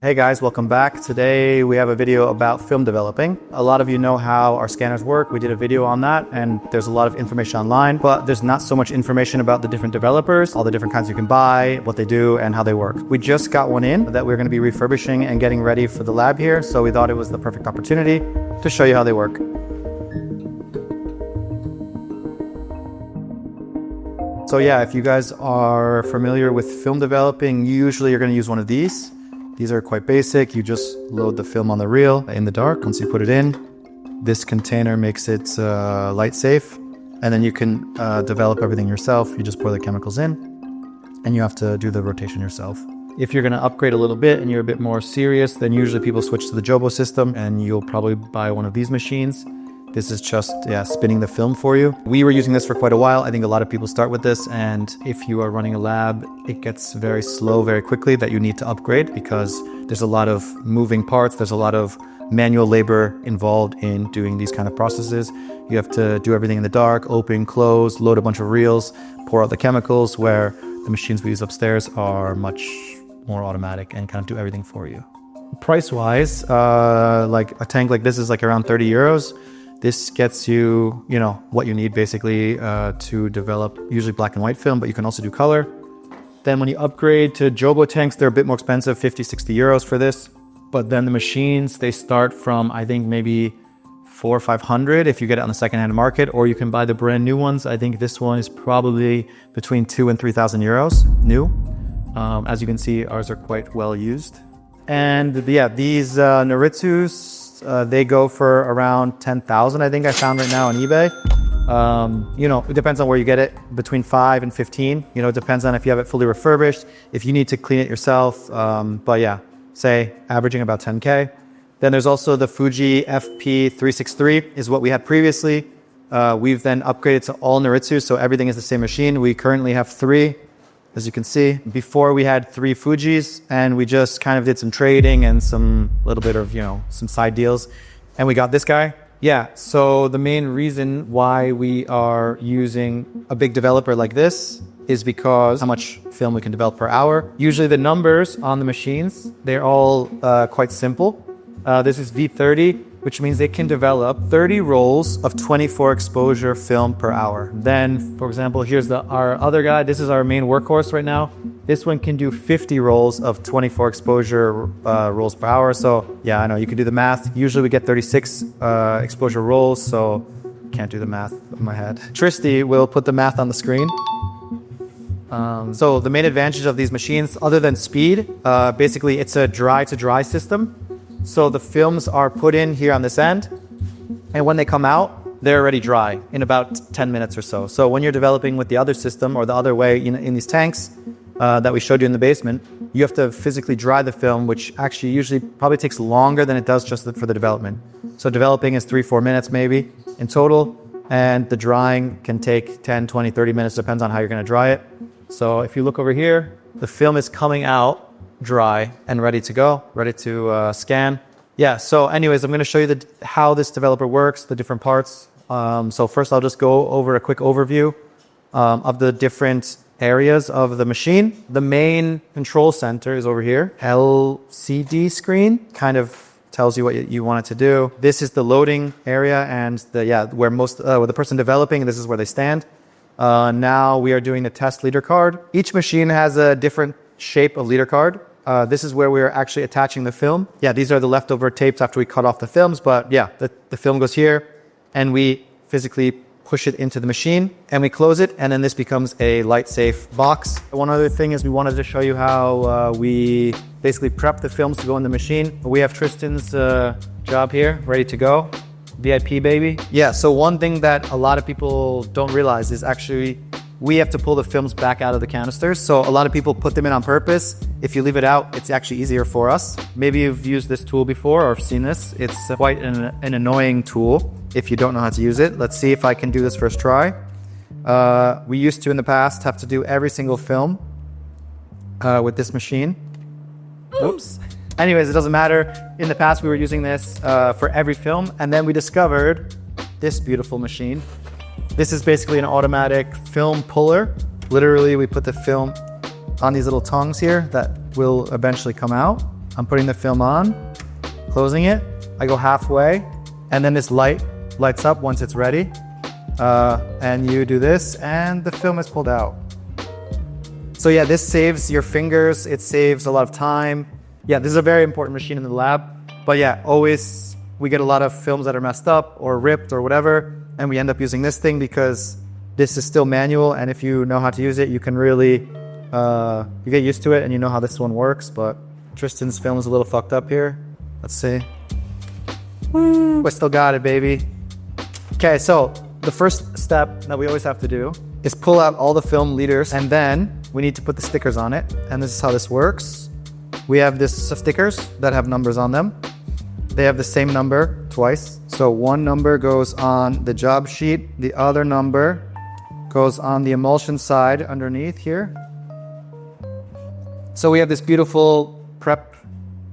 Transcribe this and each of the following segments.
Hey guys, welcome back. Today we have a video about film developing. A lot of you know how our scanners work. We did a video on that and there's a lot of information online, but there's not so much information about the different developers, all the different kinds you can buy, what they do and how they work. We just got one in that we're going to be refurbishing and getting ready for the lab here, so we thought it was the perfect opportunity to show you how they work. So yeah, if you guys are familiar with film developing, usually you're going to use one of these. These are quite basic. You just load the film on the reel in the dark once you put it in. This container makes it light safe, and then you can develop everything yourself. You just pour the chemicals in and you have to do the rotation yourself. If you're going to upgrade a little bit and you're a bit more serious, then usually people switch to the Jobo system and you'll probably buy one of these machines. This is just spinning the film for you. We were using this for quite a while. I think a lot of people start with this, and if you are running a lab, it gets very slow very quickly that you need to upgrade because there's a lot of moving parts. There's a lot of manual labor involved in doing these kind of processes. You have to do everything in the dark, open, close, load a bunch of reels, pour out the chemicals, where the machines we use upstairs are much more automatic and kind of do everything for you. Price-wise, like a tank like this is like around 30 euros. This gets you, what you need basically to develop usually black and white film, but you can also do color. Then when you upgrade to Jobo tanks, they're a bit more expensive, 50, 60 euros for this. But then the machines, they start from, I think maybe 400 or 500 if you get it on the secondhand market, or you can buy the brand new ones. I think this one is probably between 2,000 and 3,000 euros new. As you can see, ours are quite well used. And yeah, these Noritsus, they go for around 10,000, I think I found right now on eBay. It depends on where you get it, between 5 and 15. It depends on if you have it fully refurbished, if you need to clean it yourself. But yeah, say averaging about 10K. Then there's also the Fuji FP363 is what we had previously. We've then upgraded to all Noritsu, so everything is the same machine. We currently have 3. As you can see, before we had 3 Fujis, and we just kind of did some trading and some little bit of, some side deals, and we got this guy. Yeah, so the main reason why we are using a big developer like this is because how much film we can develop per hour. Usually the numbers on the machines, they're all quite simple. This is V30, which means they can develop 30 rolls of 24 exposure film per hour. Then, for example, here's our other guy. This is our main workhorse right now. This one can do 50 rolls of 24 exposure rolls per hour. So yeah, I know you can do the math. Usually we get 36 exposure rolls, so can't do the math in my head. Tristy will put the math on the screen. So the main advantage of these machines, other than speed, basically it's a dry to dry system. So the films are put in here on this end, and when they come out, they're already dry in about 10 minutes or so. So when you're developing with the other system or the other way in these tanks that we showed you in the basement, you have to physically dry the film, which actually usually probably takes longer than it does just for the development. So developing is 3-4 minutes maybe in total, and the drying can take 10, 20, 30 minutes, depends on how you're going to dry it. So if you look over here, the film is coming out dry and ready to go, ready to scan. Yeah, so anyways, I'm going to show you how this developer works, the different parts. So first I'll just go over a quick overview of the different areas of the machine. The main control center is over here. LCD screen kind of tells you what you want it to do. This is the loading area and where the person developing, this is where they stand. Now we are doing the test leader card. Each machine has a different shape of leader card. This is where we're actually attaching the film. Yeah, these are the leftover tapes after we cut off the films, but yeah, the film goes here and we physically push it into the machine and we close it, and then this becomes a light safe box. One other thing is we wanted to show you how we basically prep the films to go in the machine. We have Tristan's job here ready to go. VIP baby. Yeah, so one thing that a lot of people don't realize is actually we have to pull the films back out of the canisters. So a lot of people put them in on purpose. If you leave it out, it's actually easier for us. Maybe you've used this tool before or seen this. It's quite an annoying tool if you don't know how to use it. Let's see if I can do this first try. We used to in the past have to do every single film with this machine. Oops. Anyways, it doesn't matter. In the past, we were using this for every film, and then we discovered this beautiful machine. This is basically an automatic film puller. Literally, we put the film on these little tongues here that will eventually come out. I'm putting the film on, closing it. I go halfway, and then this light lights up once it's ready. And you do this, and the film is pulled out. So yeah, this saves your fingers. It saves a lot of time. Yeah, this is a very important machine in the lab. But yeah, always we get a lot of films that are messed up or ripped or whatever, and we end up using this thing because this is still manual, and if you know how to use it, you can really, you get used to it and you know how this one works. But Tristan's film is a little fucked up here. Let's see. Woo, I still got it, baby. Okay, so the first step that we always have to do is pull out all the film leaders, and then we need to put the stickers on it. And this is how this works. We have this stickers that have numbers on them. They have the same number twice. So one number goes on the job sheet, the other number goes on the emulsion side underneath here. So we have this beautiful prep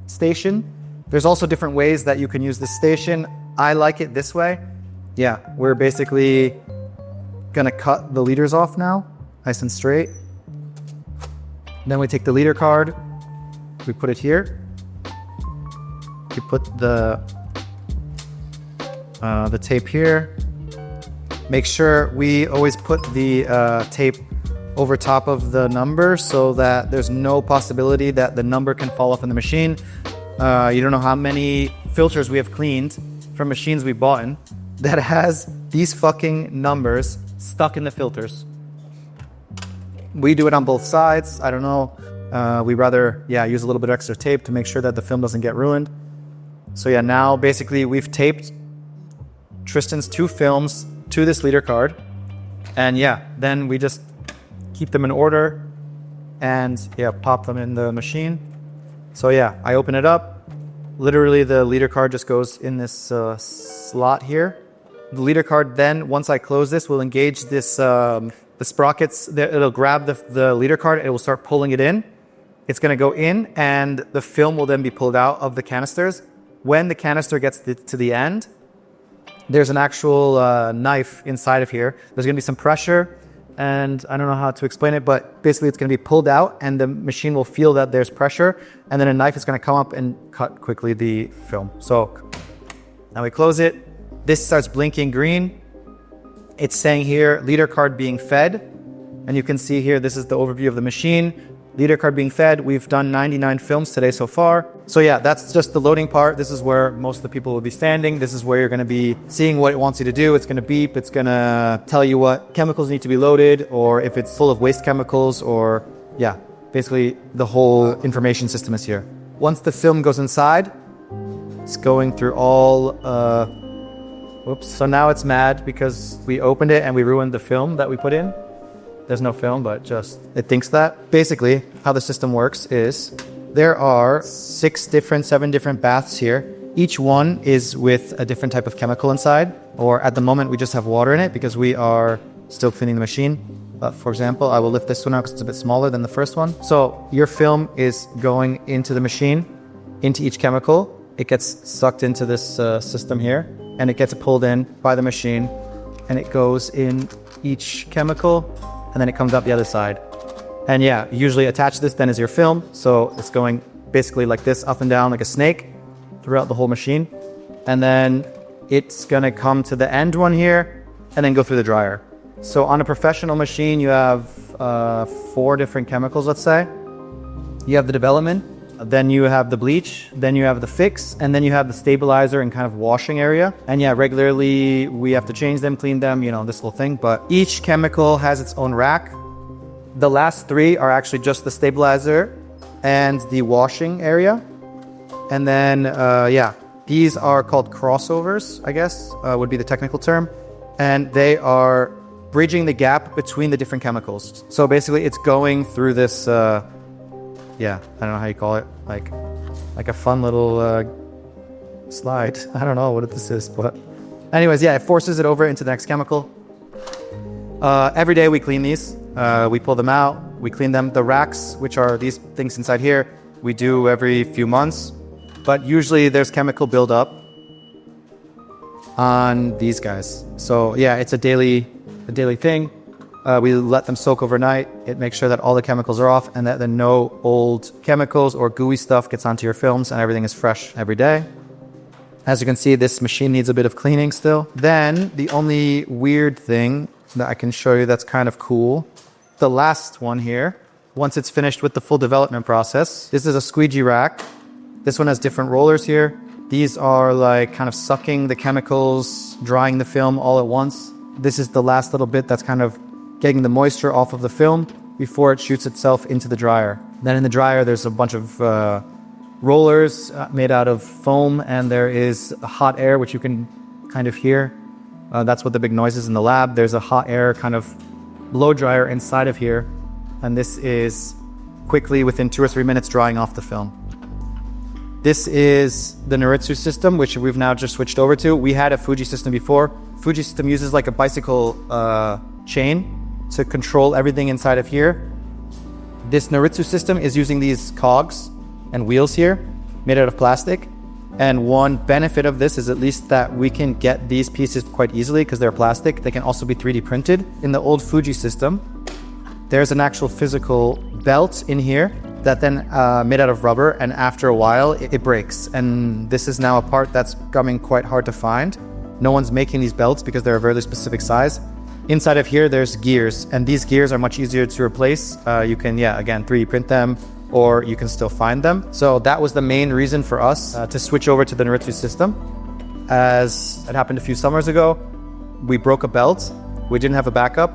station. There's also different ways that you can use this station. I like it this way. Yeah, we're basically gonna cut the leaders off now, nice and straight. Then we take the leader card, we put it here. We put the tape here. Make sure we always put the tape over top of the number so that there's no possibility that the number can fall off in the machine. You don't know how many filters we have cleaned from machines we bought in that has these fucking numbers stuck in the filters. We do it on both sides. I don't know. We rather, use a little bit of extra tape to make sure that the film doesn't get ruined. So yeah, now basically we've taped Tristan's 2 films to this leader card. And yeah, then we just keep them in order and pop them in the machine. So yeah, I open it up. Literally the leader card just goes in this slot here. The leader card then, once I close this, will engage this, the sprockets. It'll grab the leader card, it will start pulling it in. It's gonna go in and the film will then be pulled out of the canisters. When the canister gets to the end, there's an actual knife inside of here. There's gonna be some pressure, and I don't know how to explain it, but basically it's gonna be pulled out and the machine will feel that there's pressure, and then a knife is gonna come up and cut quickly the film. So now we close it. This starts blinking green. It's saying here, leader card being fed. And you can see here, this is the overview of the machine. Leader card being fed. We've done 99 films today so far. So yeah, that's just the loading part. This is where most of the people will be standing. This is where you're gonna be seeing what it wants you to do. It's gonna beep. It's gonna tell you what chemicals need to be loaded, or if it's full of waste chemicals, or basically the whole information system is here. Once the film goes inside, it's going through all, so now it's mad because we opened it and we ruined the film that we put in. There's no film, but just it thinks that. Basically, how the system works is there are 7 different baths here. Each one is with a different type of chemical inside, or at the moment we just have water in it because we are still cleaning the machine. For example, I will lift this one out because it's a bit smaller than the first one. So your film is going into the machine, into each chemical. It gets sucked into this system here, and it gets pulled in by the machine, and it goes in each chemical, and then it comes out the other side. And yeah, usually attach this then is your film. So it's going basically like this, up and down like a snake throughout the whole machine. And then it's gonna come to the end one here and then go through the dryer. So on a professional machine, you have 4 different chemicals, let's say. You have the development, then you have the bleach, then you have the fix, and then you have the stabilizer and kind of washing area. And yeah, regularly we have to change them, clean them, this little thing. But each chemical has its own rack. The last 3 are actually just the stabilizer and the washing area. And then, these are called crossovers, I guess, would be the technical term. And they are bridging the gap between the different chemicals. So basically it's going through this, I don't know how you call it, like a fun little slide. I don't know what this is, but anyways, it forces it over into the next chemical. Every day we clean these. We pull them out, we clean them. The racks, which are these things inside here, we do every few months. But usually there's chemical buildup on these guys. So yeah, it's a daily thing. We let them soak overnight. It makes sure that all the chemicals are off and that then no old chemicals or gooey stuff gets onto your films and everything is fresh every day. As you can see, this machine needs a bit of cleaning still. Then the only weird thing that I can show you that's kind of cool, the last one here, once it's finished with the full development process, this is a squeegee rack. This one has different rollers here. These are like kind of sucking the chemicals, drying the film all at once. This is the last little bit that's kind of getting the moisture off of the film before it shoots itself into the dryer. Then in the dryer, there's a bunch of rollers made out of foam, and there is hot air, which you can kind of hear. That's what the big noise is in the lab. There's a hot air kind of blow dryer inside of here, and this is quickly, within 2 or 3 minutes, drying off the film. This is the Noritsu system, which we've now just switched over to. We had a Fuji system before. Fuji system uses like a bicycle chain to control everything inside of here. This Noritsu system is using these cogs and wheels here, made out of plastic. And one benefit of this is at least that we can get these pieces quite easily because they're plastic. They can also be 3D printed. In the old Fuji system, there's an actual physical belt in here that then made out of rubber, and after a while it breaks. And this is now a part that's becoming quite hard to find. No one's making these belts because they're a very specific size. Inside of here, there's gears, and these gears are much easier to replace. You can, again, 3D print them, or you can still find them. So that was the main reason for us to switch over to the Noritsu system. As it happened a few summers ago, we broke a belt. We didn't have a backup.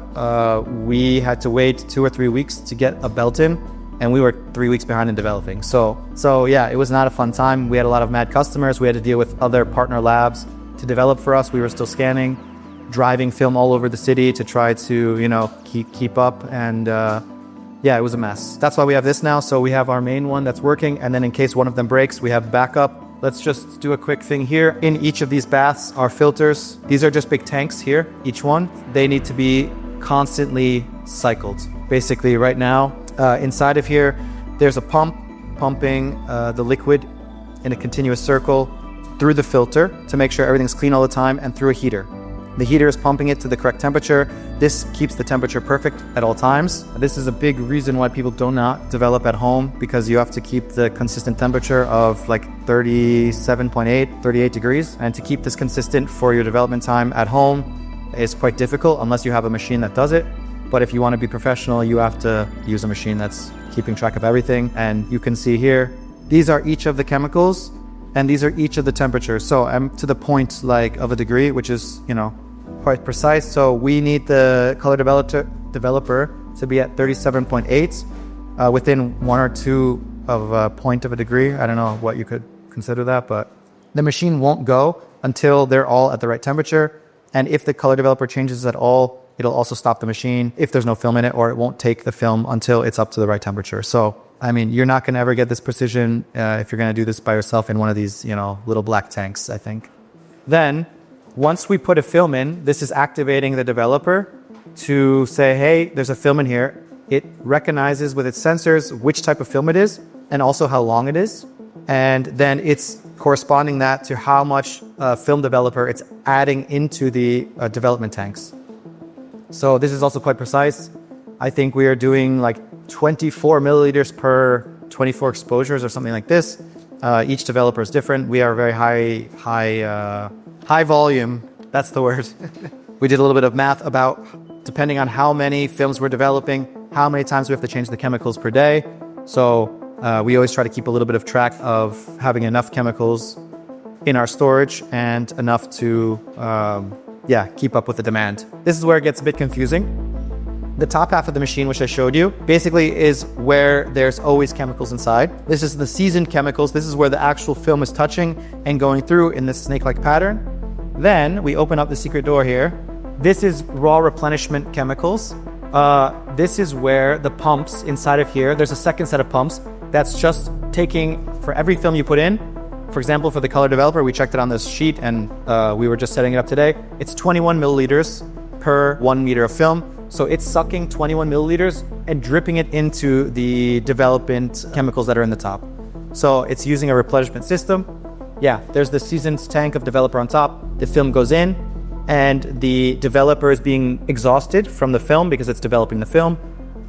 We had to wait 2 or 3 weeks to get a belt in, and we were 3 weeks behind in developing. So yeah, it was not a fun time. We had a lot of mad customers. We had to deal with other partner labs to develop for us. We were still scanning, driving film all over the city to try to, keep up. And it was a mess. That's why we have this now. So we have our main one that's working. And then in case one of them breaks, we have backup. Let's just do a quick thing here. In each of these baths are filters. These are just big tanks here, each one. They need to be constantly cycled. Basically right now, inside of here, there's a pump pumping the liquid in a continuous circle through the filter to make sure everything's clean all the time, and through a heater. The heater is pumping it to the correct temperature. This keeps the temperature perfect at all times. This is a big reason why people do not develop at home, because you have to keep the consistent temperature of like 37.8, 38 degrees. And to keep this consistent for your development time at home is quite difficult unless you have a machine that does it. But if you want to be professional, you have to use a machine that's keeping track of everything. And you can see here, these are each of the chemicals, and these are each of the temperatures. So I'm to the point of a degree, which is, quite precise. So we need the color developer to be at 37.8 within 1 or 2 of a point of a degree. I don't know what you could consider that, but the machine won't go until they're all at the right temperature. And if the color developer changes at all, it'll also stop the machine if there's no film in it, or it won't take the film until it's up to the right temperature. So, you're not going to ever get this precision if you're going to do this by yourself in one of these, little black tanks, I think. Then, once we put a film in, this is activating the developer to say, hey, there's a film in here. It recognizes with its sensors which type of film it is and also how long it is. And then it's corresponding that to how much film developer it's adding into the development tanks. So this is also quite precise. I think we are doing like 24 milliliters per 24 exposures or something like this. Each developer is different. We are very high volume. That's the word. We did a little bit of math about, depending on how many films we're developing, how many times we have to change the chemicals per day. So we always try to keep a little bit of track of having enough chemicals in our storage and enough to keep up with the demand. This is where it gets a bit confusing. The top half of the machine, which I showed you, basically is where there's always chemicals inside. This is the seasoned chemicals. This is where the actual film is touching and going through in this snake-like pattern. Then we open up the secret door here. This is raw replenishment chemicals. This is where the pumps inside of here, there's a second set of pumps that's just taking, for every film you put in, for example, for the color developer, we checked it on this sheet and we were just setting it up today. It's 21 milliliters per 1 meter of film. So it's sucking 21 milliliters and dripping it into the development chemicals that are in the top. So it's using a replenishment system. Yeah, there's the seasoned tank of developer on top. The film goes in, and the developer is being exhausted from the film because it's developing the film.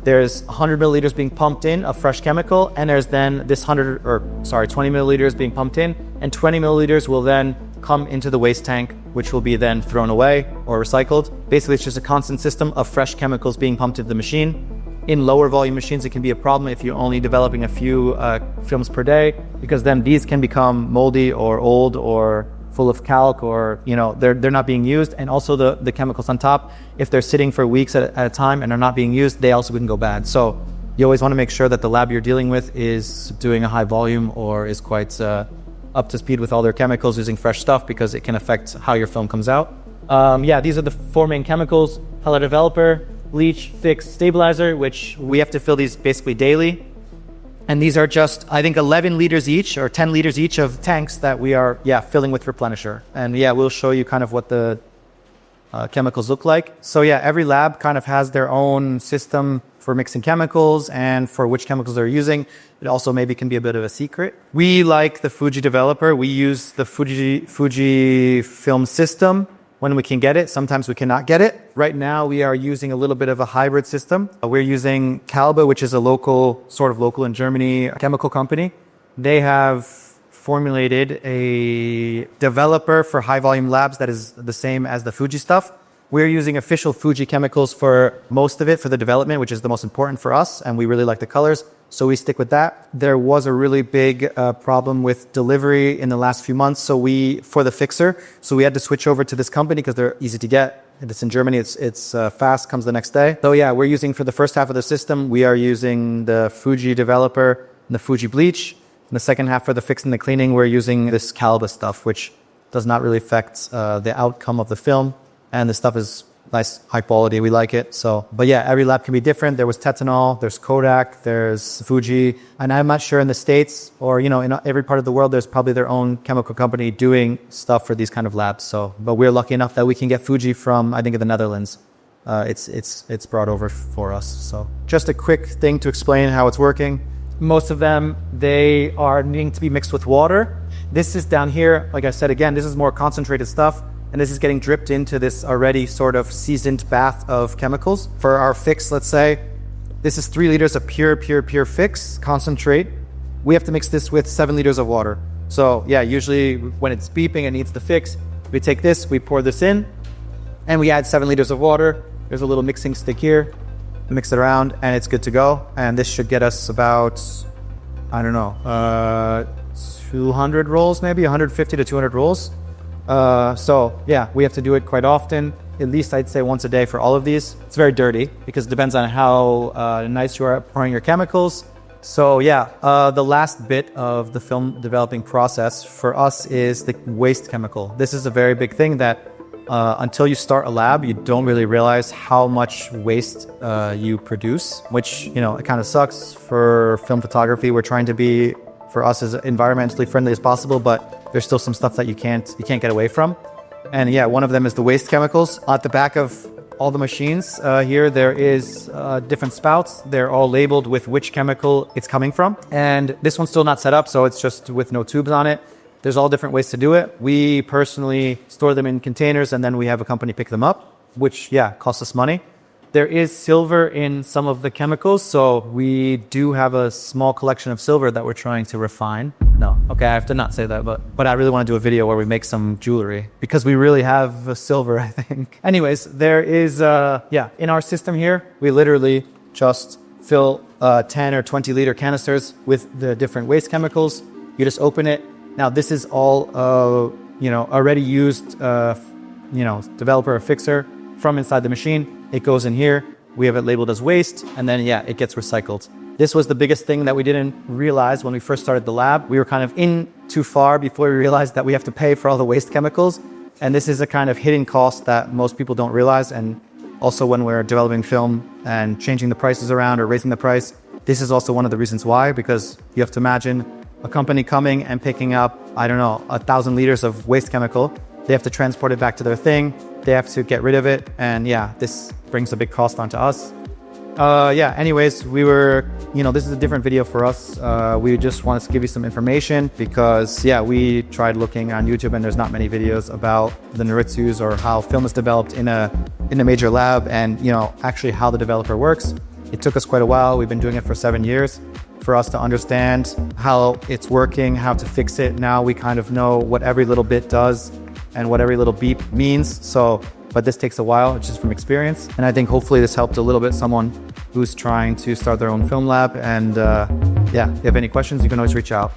There's 100 milliliters being pumped in of fresh chemical, and there's then this 20 milliliters being pumped in, and 20 milliliters will then come into the waste tank, which will be then thrown away or recycled. Basically, it's just a constant system of fresh chemicals being pumped into the machine. In lower volume machines, it can be a problem if you're only developing a few films per day, because then these can become moldy or old or full of calc, or they're not being used. And also the chemicals on top, if they're sitting for weeks at a time and are not being used, they also can go bad. So you always want to make sure that the lab you're dealing with is doing a high volume or is quite up to speed with all their chemicals, using fresh stuff, because it can affect how your film comes out. These are the four main chemicals: color developer, bleach, fix, stabilizer, which we have to fill these basically daily. And these are just, I think, 11 liters each or 10 liters each of tanks that we are, filling with replenisher. And we'll show you kind of what the chemicals look like. So every lab kind of has their own system for mixing chemicals and for which chemicals they're using. It also maybe can be a bit of a secret. We like the Fuji developer. We use the Fuji film system when we can get it. Sometimes we cannot get it. Right now we are using a little bit of a hybrid system. We're using Kalbe, which is a local in Germany chemical company. They have formulated a developer for high volume labs that is the same as the Fuji stuff. We're using official Fuji chemicals for most of it, for the development, which is the most important for us, and we really like the colors, so we stick with that. There was a really big problem with delivery in the last few months, for the fixer, so we had to switch over to this company because they're easy to get. It's in Germany, it's fast, comes the next day. So we're using, for the first half of the system, we are using the Fuji developer and the Fuji bleach. In the second half, for the fix and the cleaning, we're using this Kalbe stuff, which does not really affect the outcome of the film. And the stuff is nice, high quality. We like it. But every lab can be different. There was Tetanol, there's Kodak, there's Fuji. And I'm not sure in the States or, in every part of the world, there's probably their own chemical company doing stuff for these kind of labs. But we're lucky enough that we can get Fuji from, I think, the Netherlands. It's brought over for us. So just a quick thing to explain how it's working. Most of them, they are needing to be mixed with water. This is down here. Like I said, again, this is more concentrated stuff. And this is getting dripped into this already sort of seasoned bath of chemicals. For our fix, let's say, this is 3 liters of pure fix, concentrate. We have to mix this with 7 liters of water. So usually when it's beeping and needs the fix, we take this, we pour this in, and we add 7 liters of water. There's a little mixing stick here. Mix it around, and it's good to go. And this should get us about, 200 rolls, maybe 150 to 200 rolls. We have to do it quite often, at least I'd say once a day for all of these. It's very dirty because it depends on how nice you are at pouring your chemicals. The last bit of the film developing process for us is the waste chemical. This is a very big thing that until you start a lab, you don't really realize how much waste you produce, which, it kind of sucks. For film photography, we're trying to be, for us, as environmentally friendly as possible, but there's still some stuff that you can't get away from. And one of them is the waste chemicals. At the back of all the machines here, there is different spouts. They're all labeled with which chemical it's coming from. And this one's still not set up, so it's just with no tubes on it. There's all different ways to do it. We personally store them in containers, and then we have a company pick them up, which, costs us money. There is silver in some of the chemicals, so we do have a small collection of silver that we're trying to refine. No, okay, I have to not say that, but I really want to do a video where we make some jewelry, because we really have silver, I think. Anyways, there is, in our system here, we literally just fill 10 or 20 liter canisters with the different waste chemicals. You just open it. Now, this is all, already used, developer or fixer from inside the machine. It goes in here, we have it labeled as waste, and then it gets recycled. This was the biggest thing that we didn't realize when we first started the lab. We were kind of in too far before we realized that we have to pay for all the waste chemicals. And this is a kind of hidden cost that most people don't realize. And also when we're developing film and changing the prices around or raising the price, this is also one of the reasons why, because you have to imagine a company coming and picking up, 1,000 liters of waste chemical. They have to transport it back to their thing. They have to get rid of it. And this brings a big cost onto us. Yeah, anyways, this is a different video for us. We just wanted to give you some information because, yeah, we tried looking on YouTube and there's not many videos about the Noritsus or how film is developed in a major lab and, actually how the developer works. It took us quite a while. We've been doing it for 7 years for us to understand how it's working, how to fix it. Now we kind of know what every little bit does and what every little beep means. But this takes a while, it's just from experience. And I think hopefully this helped a little bit someone who's trying to start their own film lab. And yeah, if you have any questions, you can always reach out.